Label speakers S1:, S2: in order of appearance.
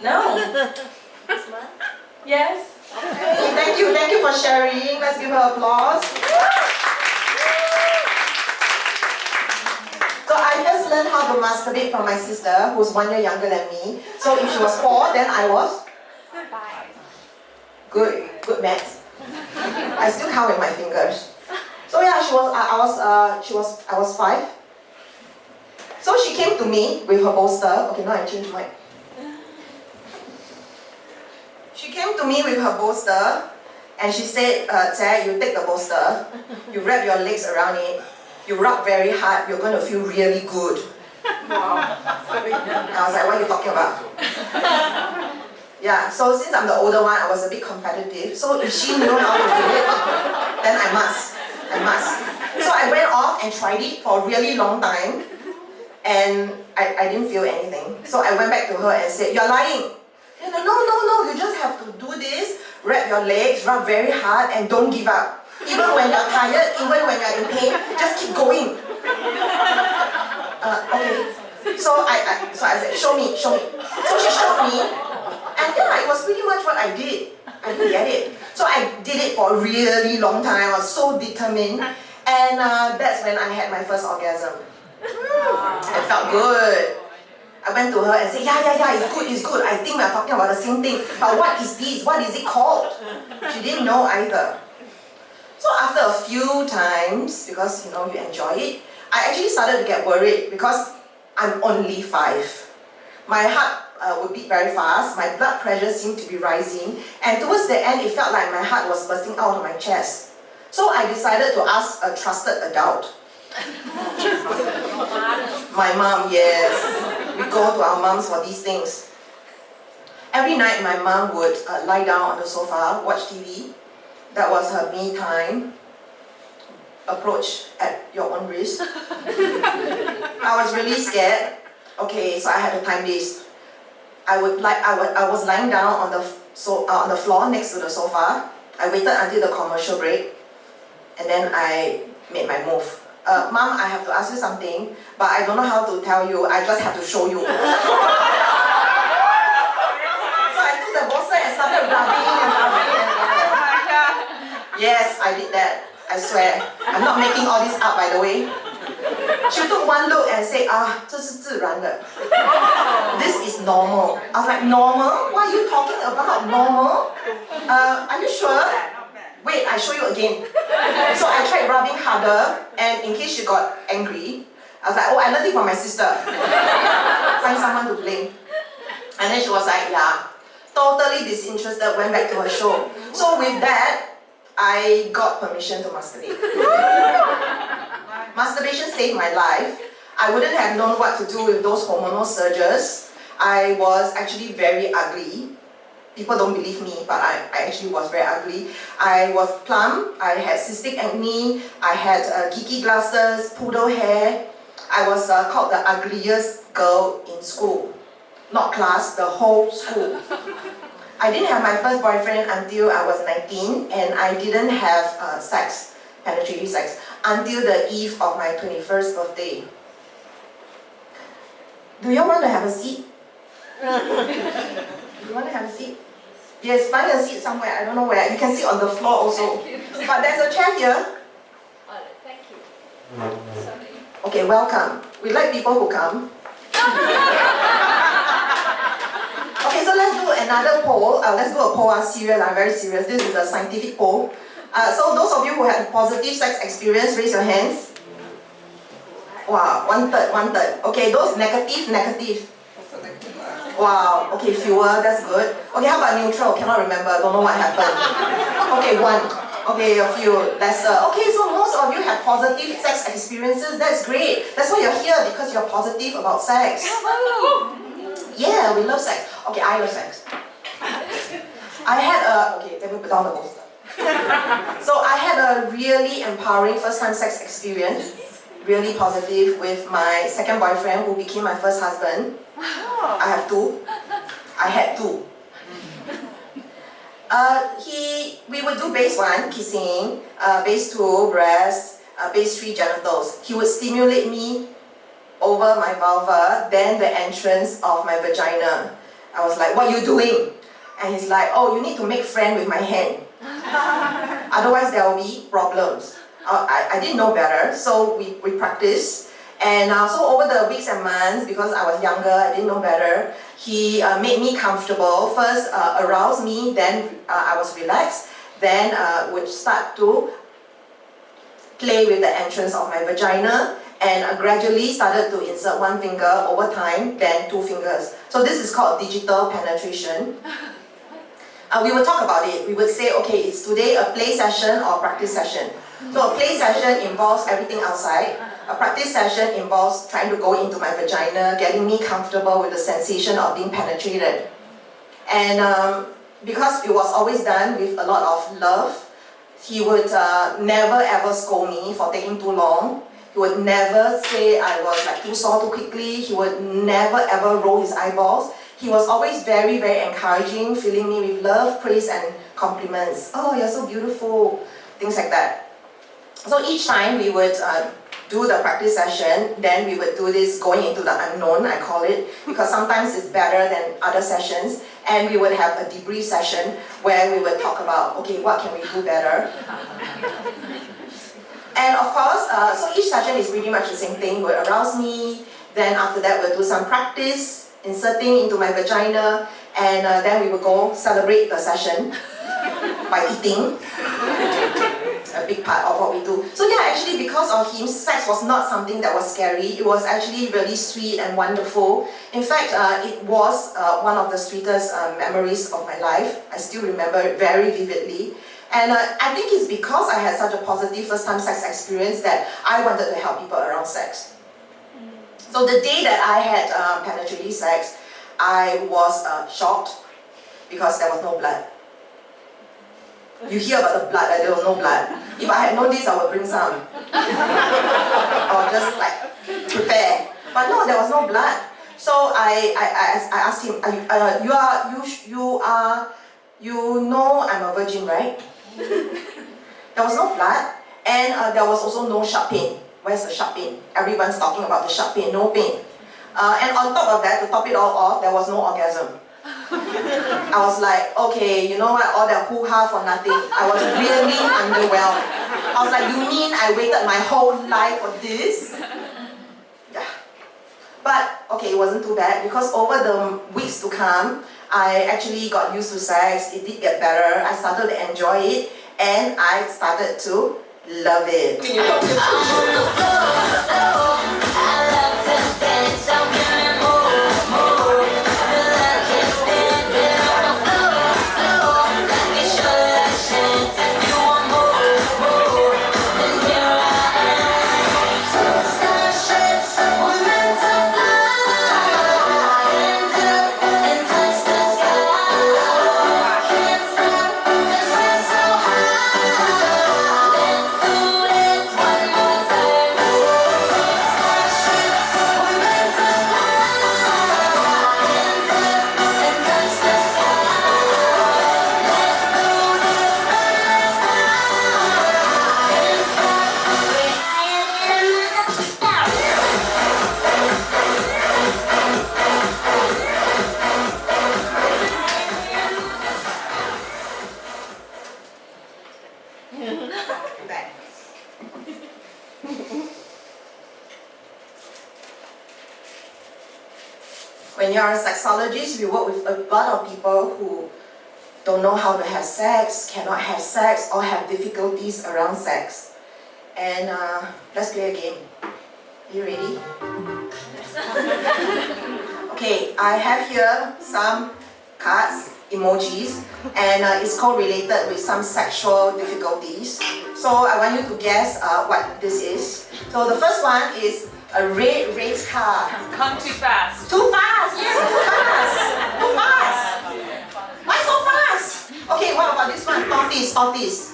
S1: No.
S2: This month?
S1: Yes.
S3: Okay, thank you for sharing. Let's give her applause. So I first learned how to masturbate from my sister, who's 1 year younger than me. So if she was 4, then I was
S2: 5.
S3: good maths. I still count with my fingers. So yeah, I was 5. So she came to me with her bolster. Okay, now I change mic. She came to me with her bolster, and she said, "Jia, you take the bolster, you wrap your legs around it, you rub very hard, you're going to feel really good."
S1: Wow.
S3: I was like, "What are you talking about?" Yeah, so since I'm the older one, I was a bit competitive. So if she knew how to do it, then I must. So I went off and tried it for a really long time, and I didn't feel anything. So I went back to her and said, "You're lying." And no, you just have to do this, wrap your legs, rub very hard, and don't give up. Even when you're tired, even when you're in pain, just keep going. Okay. So I said, show me. So she showed me, and yeah, it was pretty much what I did. I didn't get it. So I did it for a really long time. I was so determined, and that's when I had my first orgasm. It felt good. I went to her and said, yeah, it's good. I think we're talking about the same thing. But what is this? What is it called? She didn't know either. So after a few times, because you enjoy it, I actually started to get worried because I'm only 5. My heart would beat very fast, my blood pressure seemed to be rising, and towards the end it felt like my heart was bursting out of my chest. So I decided to ask a trusted adult. My mom, yes. We go to our moms for these things. Every night my mom would lie down on the sofa, watch TV. That was her me time. Approach at your own risk. I was really scared. Okay, so I had to time this. I was lying down on the floor next to the sofa. I waited until the commercial break, and then I made my move. Mom, I have to ask you something, but I don't know how to tell you. I just have to show you. So I took the bolster and started rubbing. Yes, I did that. I swear. I'm not making all this up, by the way. She took one look and said, 这是自然的. This is normal. I was like, normal? What are you talking about? Normal? Are you sure? Wait, I show you again. So I tried rubbing harder, and in case she got angry, I was like, oh, I learned it from my sister. Find someone to blame. And then she was like, yeah, totally disinterested, went back to her show. So with that, I got permission to masturbate. Masturbation saved my life. I wouldn't have known what to do with those hormonal surges. I was actually very ugly. People don't believe me, but I actually was very ugly. I was plump, I had cystic acne, I had geeky glasses, poodle hair. I was called the ugliest girl in school. Not class, the whole school. I didn't have my first boyfriend until I was 19, and I didn't have penetrative sex, until the eve of my 21st birthday. Do you want to have a seat? You want to have a seat? Yes, find a seat somewhere, I don't know where. You can sit on the floor also. But there's a chair here.
S2: Thank you.
S3: Okay, welcome. We like people who come. Okay, so let's do another poll. Let's do a poll, serious, very serious. This is a scientific poll. So those of you who had positive sex experience, raise your hands. Wow, one third. Okay, those negative. Wow, okay, fewer, that's good. Okay, how about neutral? Cannot remember, don't know what happened. Okay, 1. Okay, a few, lesser. Okay, so most of you have positive sex experiences, that's great. That's why you're here, because you're positive about sex. Yeah, we love sex. Okay, I love sex. I had okay, let me put down the poster. So I had a really empowering first time sex experience. Really positive with my second boyfriend who became my first husband. I have 2. I had 2. We would do base 1, kissing, base 2, breast, base 3, genitals. He would stimulate me over my vulva, then the entrance of my vagina. I was like, what are you doing? And he's like, oh, you need to make friend with my hand. Otherwise there will be problems. I didn't know better, so we practiced. And so over the weeks and months, because I was younger, I didn't know better, he made me comfortable. First aroused me, then I was relaxed, then would start to play with the entrance of my vagina, and gradually started to insert one finger over time, then 2 fingers. So this is called digital penetration. We would talk about it. We would say, okay, it's today a play session or practice session. So a play session involves everything outside. A practice session involves trying to go into my vagina, getting me comfortable with the sensation of being penetrated. And because it was always done with a lot of love, he would never ever scold me for taking too long. He would never say I was like too sore too quickly. He would never ever roll his eyeballs. He was always very, very encouraging, filling me with love, praise and compliments. Oh, you're so beautiful, things like that. So each time we would do the practice session, then we would do this going into the unknown, I call it, because sometimes it's better than other sessions, and we would have a debrief session where we would talk about, okay, what can we do better? And of course, so each session is pretty much the same thing. He would arouse me, then after that we'll do some practice, inserting into my vagina, and then we would go celebrate the session by eating. A big part of what we do. So yeah, actually because of him, sex was not something that was scary. It was actually really sweet and wonderful. In fact, it was one of the sweetest memories of my life. I still remember it very vividly. And I think it's because I had such a positive first-time sex experience that I wanted to help people around sex. So the day that I had penetrative sex, I was shocked because there was no blood. You hear about the blood, there was no blood. If I had known this, I would bring some. Or just like prepare. But no, there was no blood. So I asked him, you know I'm a virgin, right? There was no blood, and there was also no sharp pain. Where's the sharp pain? Everyone's talking about the sharp pain, no pain. And on top of that, to top it all off, there was no orgasm. I was like, okay, you know what, all that hoo-ha for nothing. I was really underwhelmed. I was like, you mean I waited my whole life for this? Yeah. But, okay, it wasn't too bad, because over the weeks to come, I actually got used to sex. It did get better. I started to enjoy it, and I started to love it. When you're a sexologist, we work with a lot of people who don't know how to have sex, cannot have sex, or have difficulties around sex. And let's play a game. Are you ready? Okay, I have here some cards, emojis, and it's correlated with some sexual difficulties. So I want you to guess what this is. So the first one is a red race car.
S1: Come too fast.
S3: Too fast! Yes, too fast! Too fast! Why so fast? Okay, what about this one? Tortoise.